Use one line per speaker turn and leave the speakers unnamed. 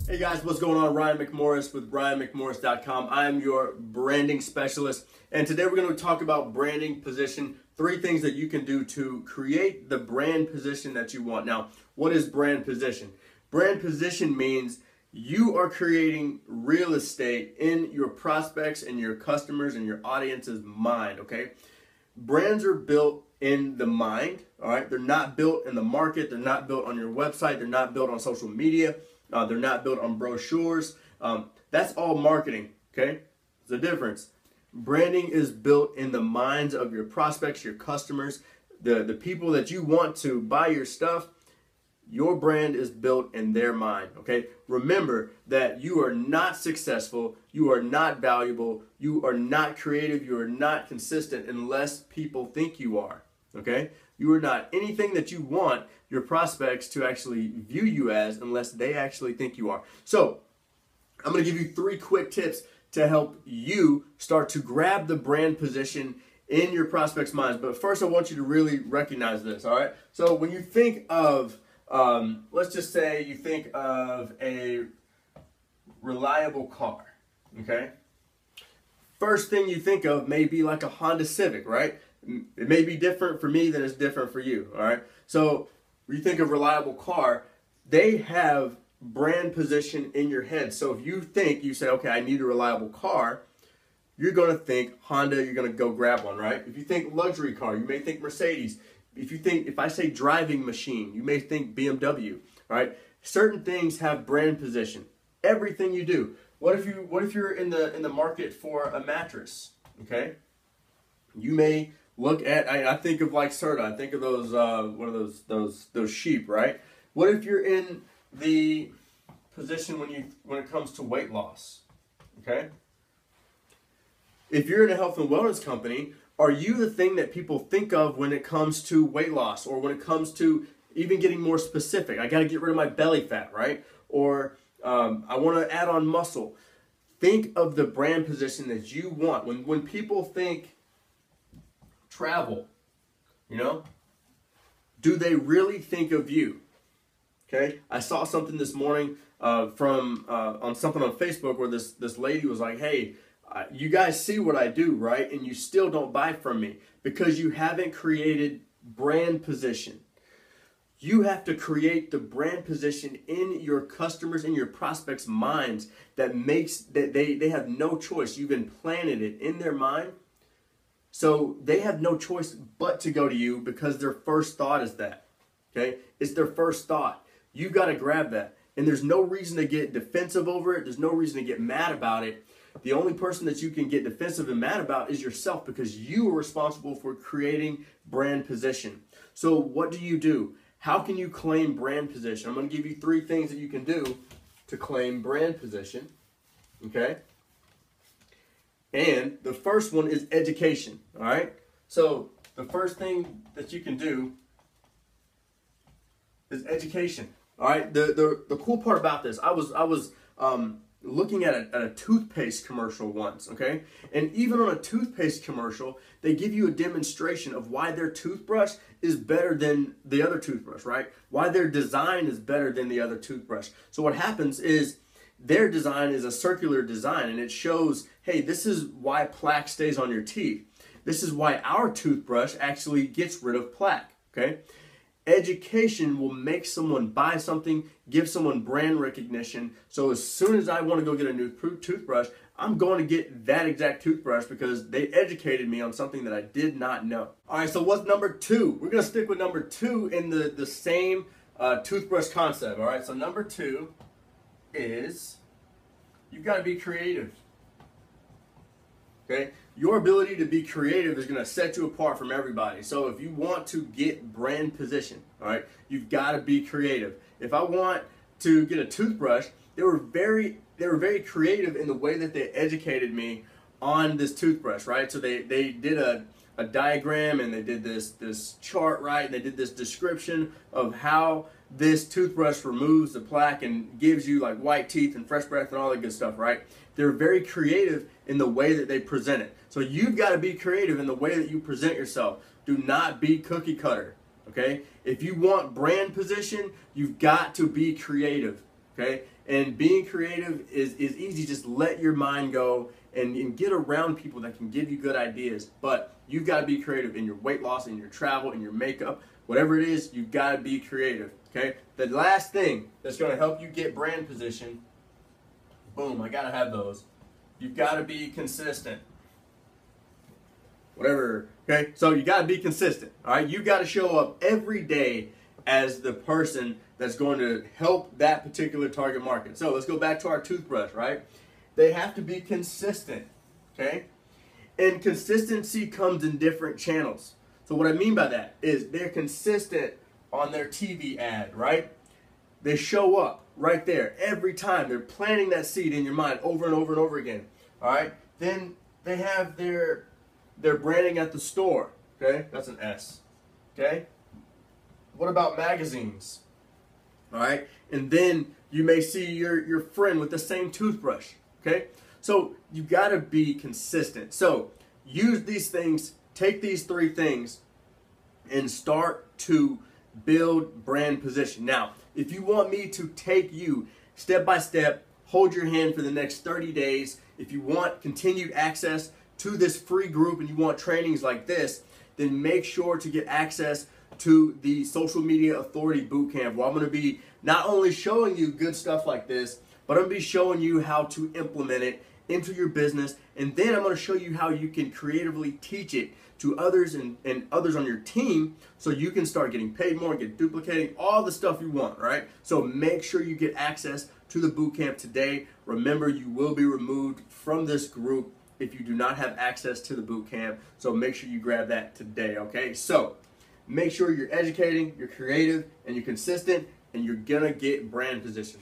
Hey guys, what's going on? Ryan McMorris with RyanMcMorris.com. I'm your branding specialist, and today we're going to talk about branding position, 3 things that you can do to create the brand position that you want. Now, what is brand position? Brand position means you are creating real estate in your prospects and your customers and your audience's mind, okay? Brands are built in the mind, all right? They're not built in the market. They're not built on your website. They're not built on social media. They're not built on brochures. That's all marketing, okay? There's a difference. Branding is built in the minds of your prospects, your customers, the people that you want to buy your stuff. Your brand is built in their mind, okay? Remember that you are not successful, you are not valuable, you are not creative, you are not consistent unless people think you are, okay? You are not anything that you want your prospects to actually view you as unless they actually think you are. So, I'm going to give you 3 quick tips to help you start to grab the brand position in your prospects' minds. But first, I want you to really recognize this, all right? So, when you think of let's just say you think of a reliable car, okay? First thing you think of may be like a Honda Civic, right? It may be different for me than it's different for you, all right? So when you think of reliable car, they have brand position in your head. So if you say, okay, I need a reliable car, you're going to think Honda, you're going to go grab one, right? If you think luxury car, you may think Mercedes. If I say driving machine, you may think BMW, right? Certain things have brand position. Everything you do. What if you're in the market for a mattress, okay? You may look at, I think of like Serta, I think of those one of those sheep, right? What if you're in the position when it comes to weight loss, okay? If you're in a health and wellness company, are you the thing that people think of when it comes to weight loss, or when it comes to even getting more specific? I got to get rid of my belly fat, right? Or I want to add on muscle. Think of the brand position that you want. When people think travel, you know, do they really think of you? Okay, I saw something this morning on something on Facebook where this lady was like, hey, you guys see what I do, right? And you still don't buy from me because you haven't created brand position. You have to create the brand position in your customers, in your prospects' minds that makes that they have no choice. You've implanted it in their mind. So they have no choice but to go to you because their first thought is that. Okay? It's their first thought. You've got to grab that. And there's no reason to get defensive over it. There's no reason to get mad about it. The only person that you can get defensive and mad about is yourself because you are responsible for creating brand position. So what do? How can you claim brand position? I'm going to give you 3 things that you can do to claim brand position. Okay? And the first one is education. All right? So the first thing that you can do is education. All right? The cool part about this, I was looking at a toothpaste commercial once, okay? And even on a toothpaste commercial, they give you a demonstration of why their toothbrush is better than the other toothbrush, right? Why their design is better than the other toothbrush. So what happens is their design is a circular design, and it shows, hey, this is why plaque stays on your teeth. This is why our toothbrush actually gets rid of plaque, okay? Education will make someone buy something, give someone brand recognition. So as soon as I want to go get a new toothbrush, I'm going to get that exact toothbrush because they educated me on something that I did not know. All right, so what's number 2? We're going to stick with number 2 in the same toothbrush concept. All right, so number 2 is you've got to be creative. Okay? Your ability to be creative is going to set you apart from everybody. So if you want to get brand position, all right, you've got to be creative. If I want to get a toothbrush, they were very creative in the way that they educated me on this toothbrush, right? So they did a diagram, and they did this chart, right? And they did this description of how this toothbrush removes the plaque and gives you like white teeth and fresh breath and all that good stuff, right? They're very creative in the way that they present it. So you've got to be creative in the way that you present yourself. Do not be cookie cutter, okay? If you want brand position, you've got to be creative, okay? And being creative is easy. Just let your mind go and get around people that can give you good ideas. But you've got to be creative in your weight loss, in your travel, in your makeup, whatever it is, you've got to be creative, okay? The last thing that's going to help you get brand position, boom, I got to have those. You've got to be consistent. Whatever, okay? So you got to be consistent, all right? You got to show up every day as the person that's going to help that particular target market. So let's go back to our toothbrush, right? They have to be consistent, okay? And consistency comes in different channels. So what I mean by that is they're consistent on their TV ad, right? They show up right there every time. They're planting that seed in your mind over and over and over again, all right? Then they have their branding at the store, okay? That's an S, okay? What about magazines, all right? And then you may see your friend with the same toothbrush, okay? So you got to be consistent. So use these things, take these 3 things, and start to build brand position. Now, if you want me to take you step by step, hold your hand for the next 30 days, if you want continued access to this free group and you want trainings like this, then make sure to get access to the Social Media Authority Bootcamp, where I'm going to be not only showing you good stuff like this, but I'm going to be showing you how to implement it into your business, and then I'm going to show you how you can creatively teach it to others and others on your team, so you can start getting paid more, get duplicating, all the stuff you want, right? So make sure you get access to the bootcamp today. Remember, you will be removed from this group if you do not have access to the bootcamp, so make sure you grab that today, okay? So make sure you're educating, you're creative, and you're consistent, and you're gonna get brand position.